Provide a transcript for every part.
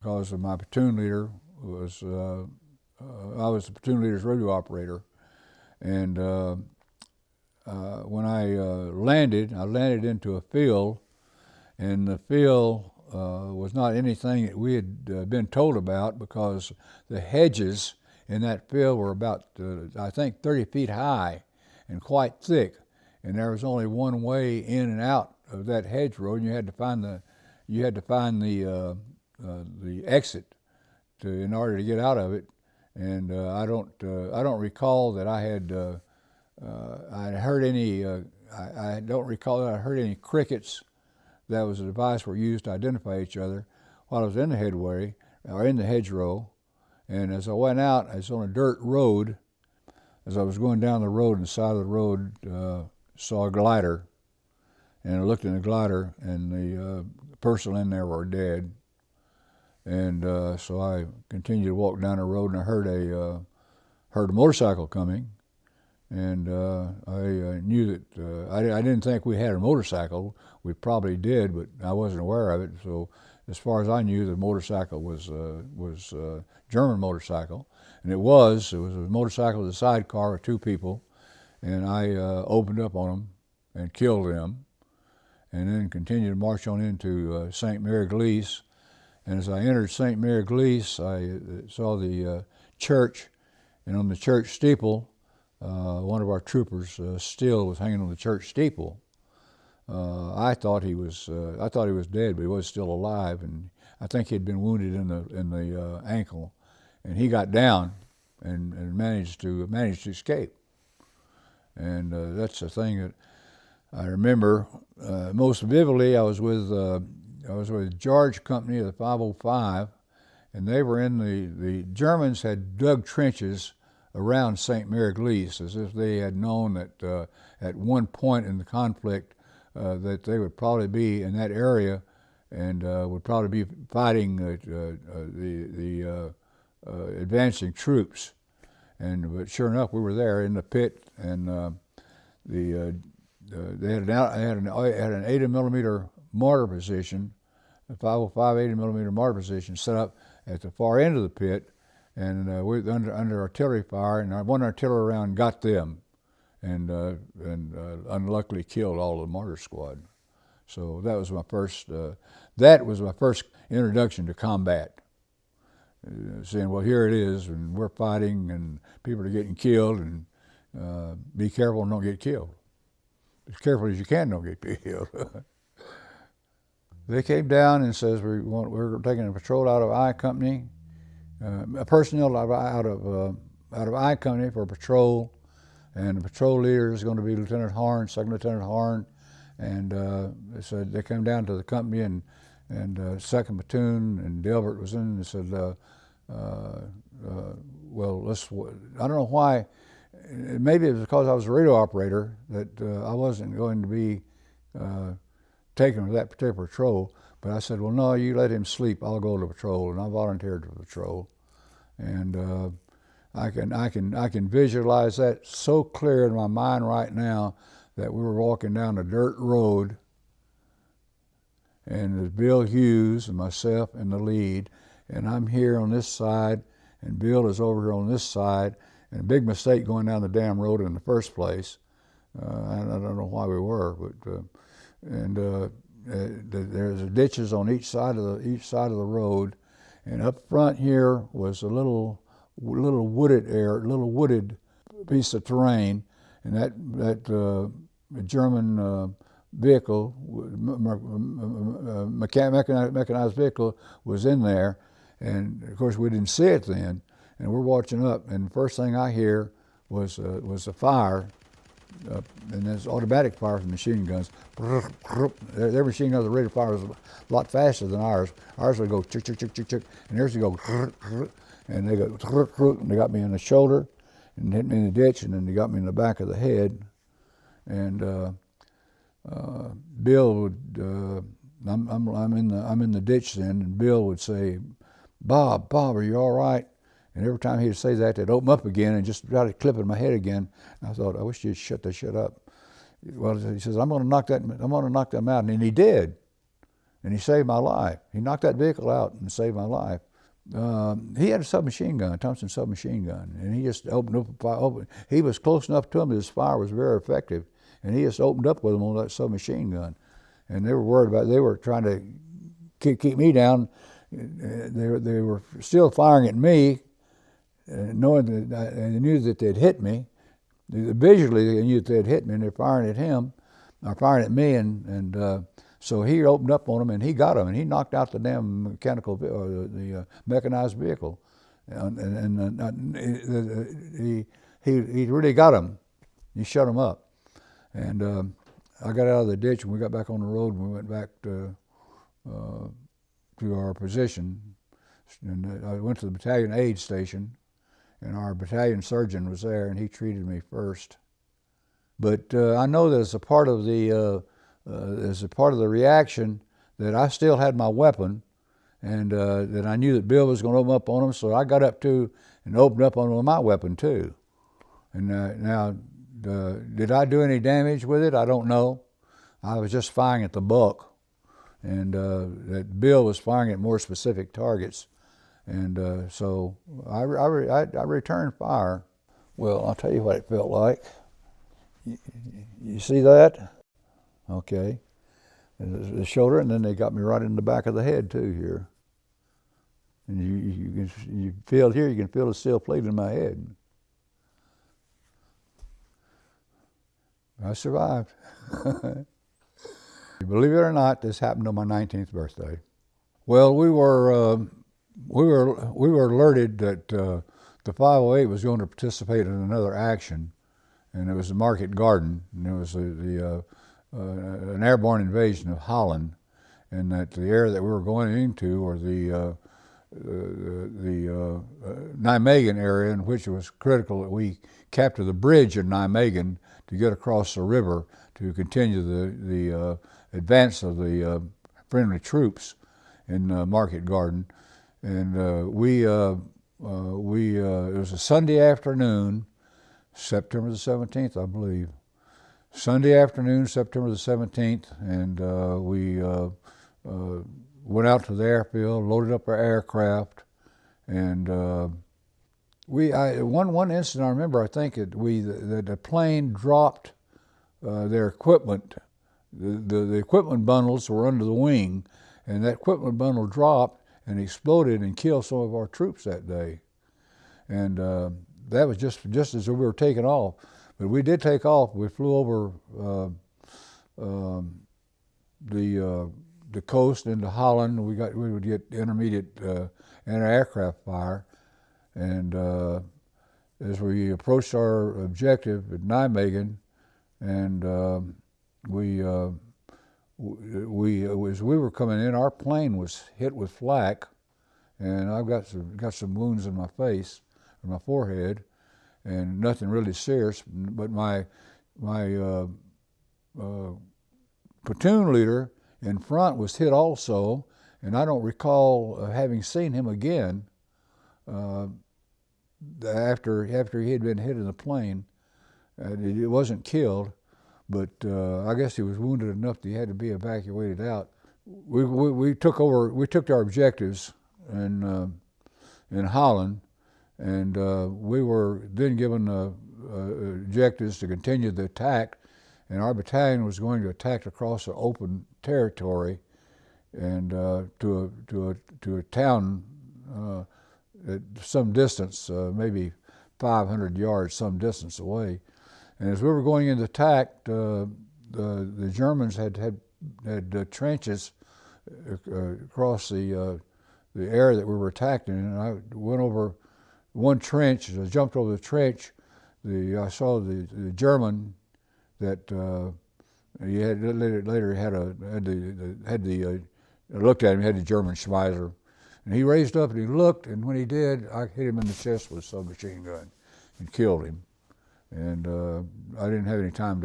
because my platoon leader was, I was the platoon leader's radio operator. And when I landed into a field, and the field was not anything that we had been told about, because the hedges in that field were about, I think, 30 feet high and quite thick, and there was only one way in and out of that hedgerow, and you had to find the exit in order to get out of it. And I don't recall that I had heard any. I don't recall that I heard any crickets. That was a device we used to identify each other while I was in the headway or in the hedgerow. And as I went out, I was on a dirt road. As I was going down the road, on the side of the road, saw a glider, and I looked in the glider, and the person in there were dead. And so I continued to walk down the road, and I heard a motorcycle coming, and I knew that I didn't think we had a motorcycle. We probably did, but I wasn't aware of it. So as far as I knew, the motorcycle was a German motorcycle, and it was a motorcycle with a sidecar with two people, and I opened up on them and killed them, and then continued to march on into St. Mary Glise. And as I entered St. Mary Glise, I saw the church, and on the church steeple, one of our troopers still was hanging on the church steeple. I thought he was dead, but he was still alive, and I think he'd been wounded in the ankle, and he got down and managed to escape. And that's the thing that I remember most vividly. I was with George Company of the 505, and they were in the Germans had dug trenches around St. Mary Glise, as if they had known that at one point in the conflict that they would probably be in that area, and would probably be fighting the advancing troops. But sure enough, we were there in the pit, and they had an 80 millimeter mortar position, a 505 80 millimeter mortar position set up at the far end of the pit, and we were under artillery fire, and one artillery round got them, and unluckily killed all the mortar squad. So that was my first introduction to combat. Saying, well, here it is, and we're fighting, and people are getting killed, and be careful and don't get killed. As careful as you can, don't get killed. They came down and says we're taking a patrol out of I Company, personnel out of I Company for a patrol, and the patrol leader is going to be Lieutenant Horn, Second Lieutenant Horn, and they said they came down to the company and second platoon, and Delbert was in, and said, well, I don't know why. Maybe it was because I was a radio operator that I wasn't going to be taken to that particular patrol. But I said, well, no, you let him sleep. I'll go to patrol, and I volunteered for patrol. And I can visualize that so clear in my mind right now, that we were walking down a dirt road, and there's Bill Hughes and myself in the lead, and I'm here on this side, and Bill is over here on this side. And a big mistake going down the damn road in the first place. I don't know why we were, but there's ditches on each side of the road, and up front here was a little wooded piece of terrain, and that German vehicle, mechanized vehicle, was in there, and of course we didn't see it then. And we're watching up, and the first thing I hear was a fire, and there's automatic fire from machine guns. Their machine guns, the rate of fire was a lot faster than ours. Ours would go chick, chick, chick, chick, chick, and theirs would go, and they go, and they got me in the shoulder, and hit me in the ditch, and then they got me in the back of the head. And Bill would, I'm in the ditch then, and Bill would say, Bob, are you all right? And every time he'd say that, they'd open up again and just try to clip in my head again. And I thought, I wish you'd shut that shit up. Well, he says, I'm going to knock them out, and he did. and he saved my life. He knocked that vehicle out and saved my life. He had a submachine gun, a Thompson submachine gun, and he just opened up a fire. He was close enough to him that his fire was very effective, and he just opened up with him on that submachine gun. And they were worried about, they were trying to keep me down. They were still firing at me, knowing that they knew that they'd hit me. Visually, they knew that they'd hit me, and they're firing at him, or firing at me, and so he opened up on him, and he got him, and he knocked out the damn mechanical, the mechanized vehicle, and he really got him. He shut him up, and I got out of the ditch, and we got back on the road, and we went back to our position, and I went to the battalion aid station, and our battalion surgeon was there, and he treated me first. But I know that as a part of the reaction, that I still had my weapon, and that I knew that Bill was going to open up on him, so I got up too and opened up on him with my weapon too. And now, did I do any damage with it? I don't know. I was just firing at the buck, and that Bill was firing at more specific targets, and so I returned fire. Well, I'll tell you what it felt like. You see that? Okay. The shoulder, and then they got me right in the back of the head too here. And you feel here, you can feel the steel plate in my head. I survived. Believe it or not, this happened on my 19th birthday. Well, we were alerted that the 508 was going to participate in another action, and it was the Market Garden, and it was an airborne invasion of Holland, and that the area that we were going into, or the Nijmegen area, in which it was critical that we capture the bridge in Nijmegen to get across the river to continue the advance of the friendly troops in Market Garden. And it was a Sunday afternoon, September the 17th, I believe. Sunday afternoon, September the 17th, and we went out to the airfield, loaded up our aircraft, and one incident I remember, I think the plane dropped their equipment. The equipment bundles were under the wing, and that equipment bundle dropped and exploded and killed some of our troops that day. And that was just as we were taking off. But we did take off. We flew over the coast into Holland. We would get intermediate anti-aircraft fire, and as we approached our objective at Nijmegen, and as we were coming in, our plane was hit with flak, and I've got some wounds in my face, or my forehead, and nothing really serious. But my platoon leader in front was hit also, and I don't recall having seen him again after he had been hit in the plane. It wasn't killed, but I guess he was wounded enough that he had to be evacuated out. We took our objectives in Holland, and we were then given objectives to continue the attack, and our battalion was going to attack across the open territory and to a town at some distance, maybe 500 yards, some distance away. And as we were going into attack, the Germans had trenches across the area that we were attacking, and I went over one trench. As I jumped over the trench, I saw the German that he had later I looked at him. He had the German Schweizer, and he raised up and he looked, and when he did, I hit him in the chest with a submachine gun and killed him. And I didn't have any time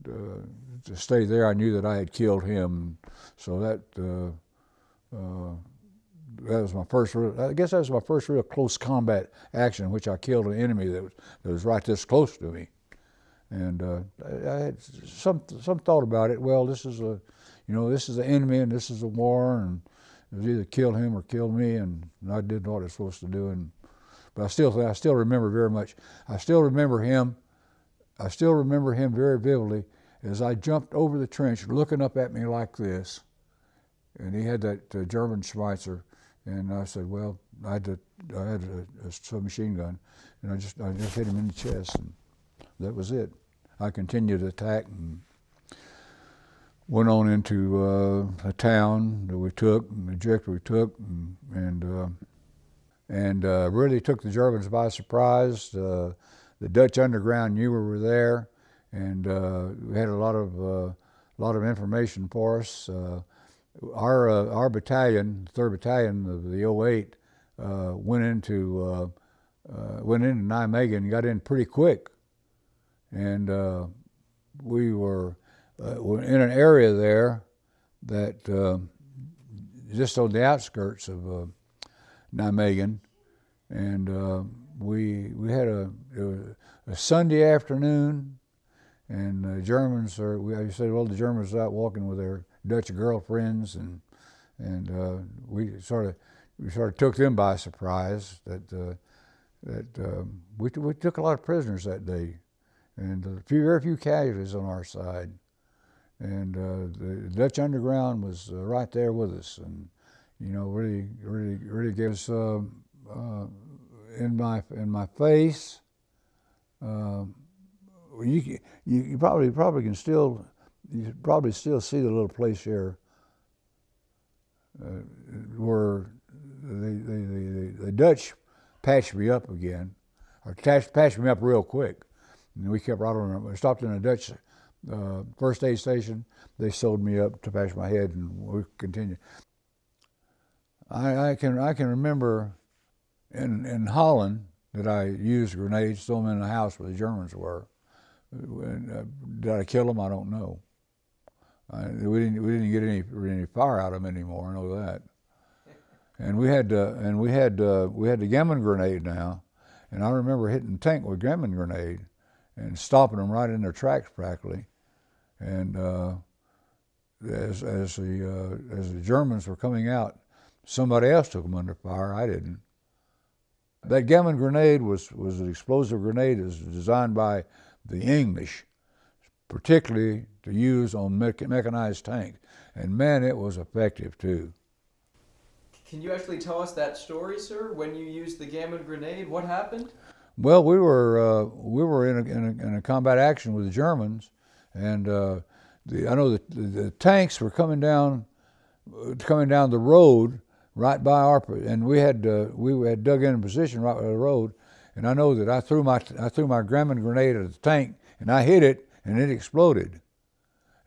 to stay there. I knew that I had killed him, so that was my first. I guess that was my first real close combat action in which I killed an enemy that was right this close to me. And I had some thought about it. Well, this is this is the enemy, and this is a war, and it was either kill him or kill me, and I did what I was supposed to do. But I still remember very much. I still remember him very vividly as I jumped over the trench, looking up at me like this, and he had that German Schweitzer, and I said, well, I had a submachine gun, and I just hit him in the chest, and that was it. I continued to attack and went on into a town that we took, and the objective we took, and really took the Germans by surprise. The Dutch underground knew we were there, and we had a lot of information for us. Our battalion, 3rd Battalion of the 08, went into Nijmegen and got in pretty quick, and we were in an area there that just on the outskirts of Nijmegen, and we had a Sunday afternoon, and the Germans I said, well, the Germans are out walking with their Dutch girlfriends, and we sort of took them by surprise. We took a lot of prisoners that day, and very few casualties on our side. And the Dutch underground was right there with us, and really gave us in my face. You probably can still see the little place here where the Dutch patched me up again, or patched me up real quick, and we kept right on. We stopped in a Dutch first aid station. They sewed me up to patch my head, and we continued. I can remember in Holland that I used grenades, threw them in the house where the Germans were. Did I kill them? I don't know. We didn't get any fire out of them anymore. I know that. And we had the gammon grenade now, and I remember hitting the tank with gammon grenade and stopping them right in their tracks practically. And as the Germans were coming out, somebody else took them under fire. I didn't. That gammon grenade was an explosive grenade. It was designed by the English, particularly to use on mechanized tanks. And man, it was effective too. Can you actually tell us that story, sir? When you used the gammon grenade, what happened? Well, we were in a combat action with the Germans, and I know that the tanks were coming down the road right by and we had dug in a position right by the road, and I know that I threw my gammon grenade at the tank, and I hit it, and it exploded,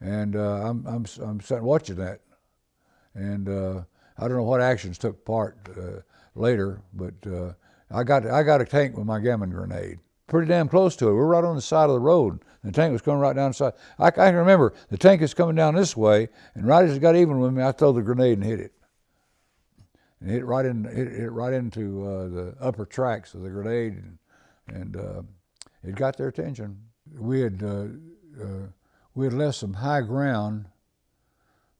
and I'm sitting watching that, and I don't know what actions took part later, but I got a tank with my gammon grenade, pretty damn close to it. We're right on the side of the road. The tank was coming right down the side. I can remember the tank is coming down this way, and right as it got even with me, I threw the grenade and hit it. And hit right into the upper tracks of the grenade, and it got their attention. We had left some high ground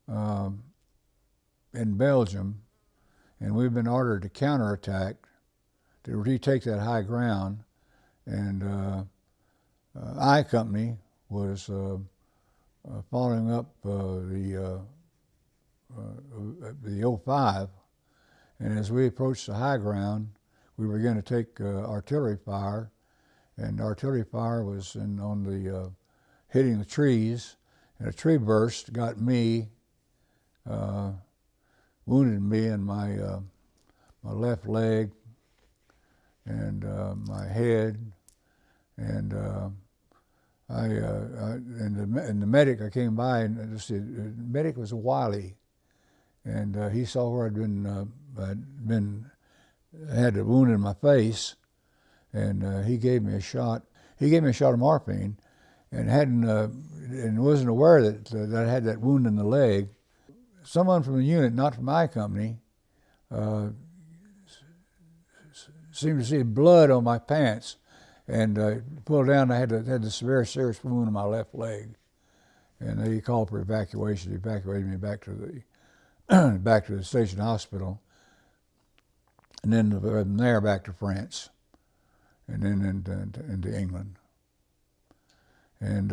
in Belgium, and we've been ordered to counterattack, to retake that high ground, and I Company was following up the 05, and as we approached the high ground, we were going to take artillery fire, and artillery fire was hitting the trees, and a tree burst got me, wounded me in my left leg and my head, and the medic, I came by, and the medic was a Wiley, and he saw where I'd had a wound in my face, and he gave me a shot. He gave me a shot of morphine, and wasn't aware that I had that wound in the leg. Someone from the unit, not from my company, seemed to see blood on my pants, and pulled down. I had this very serious wound in my left leg, and he called for evacuation. He evacuated me back to the back to the station hospital, and then from there back to France, and then into England. And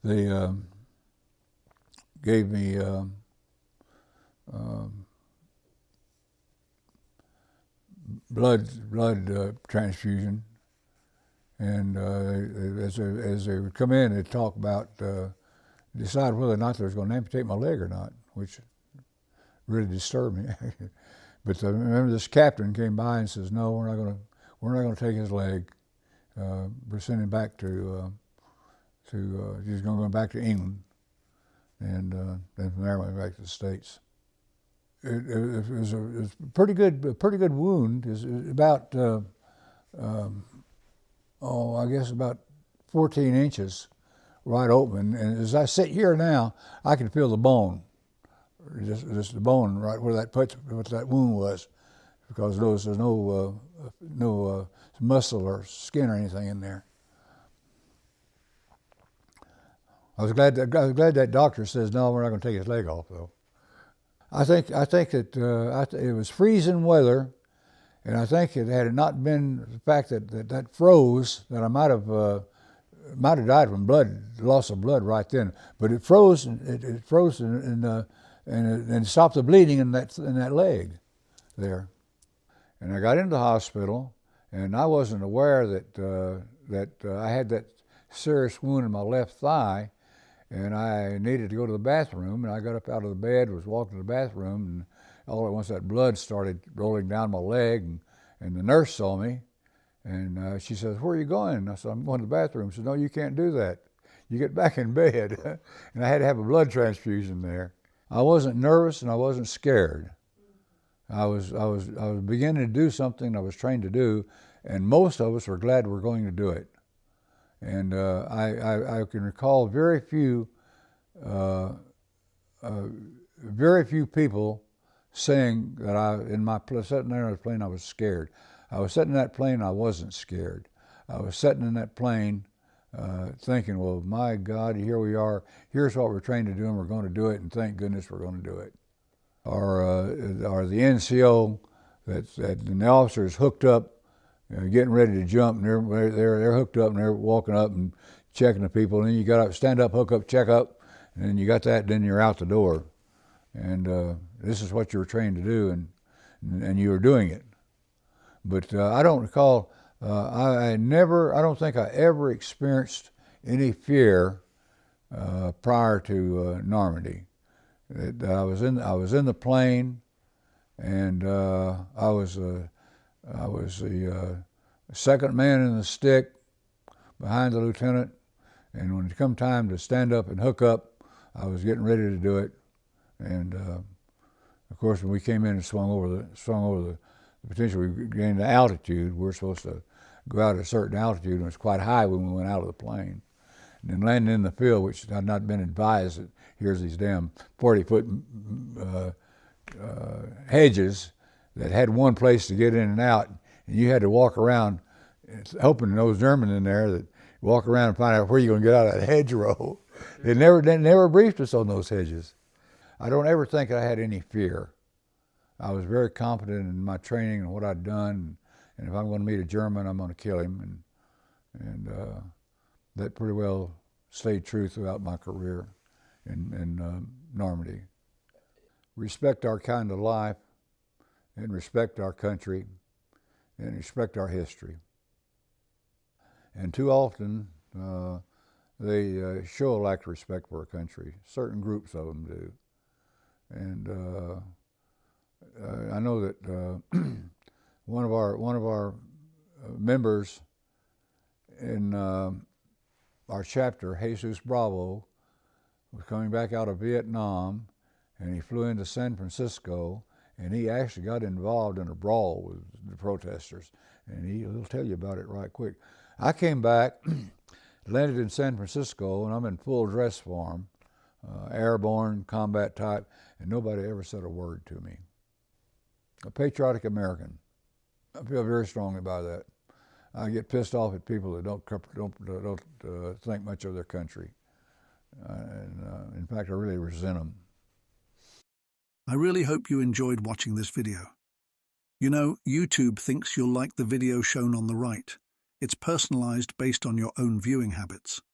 they gave me blood transfusion, and as they would come in, they'd talk about decide whether or not they was going to amputate my leg or not, which really disturbed me. But I remember this captain came by and says, "No, we're not going to take his leg. We're sending him back he's going to go back to England, and then from there went back to the States." It was a pretty good wound. It's about I guess about 14 inches wide open. And as I sit here now, I can feel the bone, just the bone right where what that wound was, because there's no muscle or skin or anything in there. I was glad that doctor says, "No, we're not going to take his leg off, though." I think that it was freezing weather, and I think had it not been the fact that froze, that I might have died from loss of blood right then. But it froze, and it stopped the bleeding in that leg there. And I got into the hospital, and I wasn't aware that I had that serious wound in my left thigh, and I needed to go to the bathroom. And I got up out of the bed, was walking to the bathroom, and all at once that blood started rolling down my leg, and the nurse saw me, and she says, "Where are you going?" And I said, "I'm going to the bathroom." She said, "No, you can't do that. You get back in bed." And I had to have a blood transfusion there. I wasn't nervous and I wasn't scared. I was beginning to do something I was trained to do, and most of us were glad we're going to do it. And I can recall very few people saying that sitting there in the plane I was scared. I was sitting in that plane, I wasn't scared. I was sitting in that plane thinking, well, my God, here we are. Here's what we're trained to do, and we're going to do it, and thank goodness we're going to do it. Or the NCO, and the officers hooked up, getting ready to jump, and they're hooked up, and they're walking up and checking the people, and then you got to stand up, hook up, check up, and then you got that, then you're out the door. And this is what you were trained to do, and you were doing it. But I don't recall, I don't think I ever experienced any fear prior to Normandy. I was in the plane, and I was the second man in the stick behind the lieutenant, and when it come time to stand up and hook up, I was getting ready to do it. And of course, when we came in and swung over the potential, we gained the altitude. We're supposed to go out at a certain altitude, and it was quite high when we went out of the plane. And then landing in the field, which had not been advised that here's these damn 40-foot hedges that had one place to get in and out, and you had to walk around, hoping those Germans in there that walk around and find out where you're going to get out of that hedgerow. They never briefed us on those hedges. I don't ever think I had any fear. I was very confident in my training and what I'd done, and if I'm going to meet a German, I'm going to kill him, and that pretty well stayed true throughout my career in Normandy. Respect our kind of life, and respect our country, and respect our history. And too often, they show a lack of respect for our country. Certain groups of them do. And I know that one of our members in our chapter, Jesus Bravo, was coming back out of Vietnam, and he flew into San Francisco, and he actually got involved in a brawl with the protesters, and he'll tell you about it right quick. I came back, landed in San Francisco, and I'm in full dress form, airborne, combat type, and nobody ever said a word to me. A patriotic American. I feel very strongly about that. I get pissed off at people that don't think much of their country. In fact, I really resent them. I really hope you enjoyed watching this video. You know, YouTube thinks you'll like the video shown on the right. It's personalized based on your own viewing habits.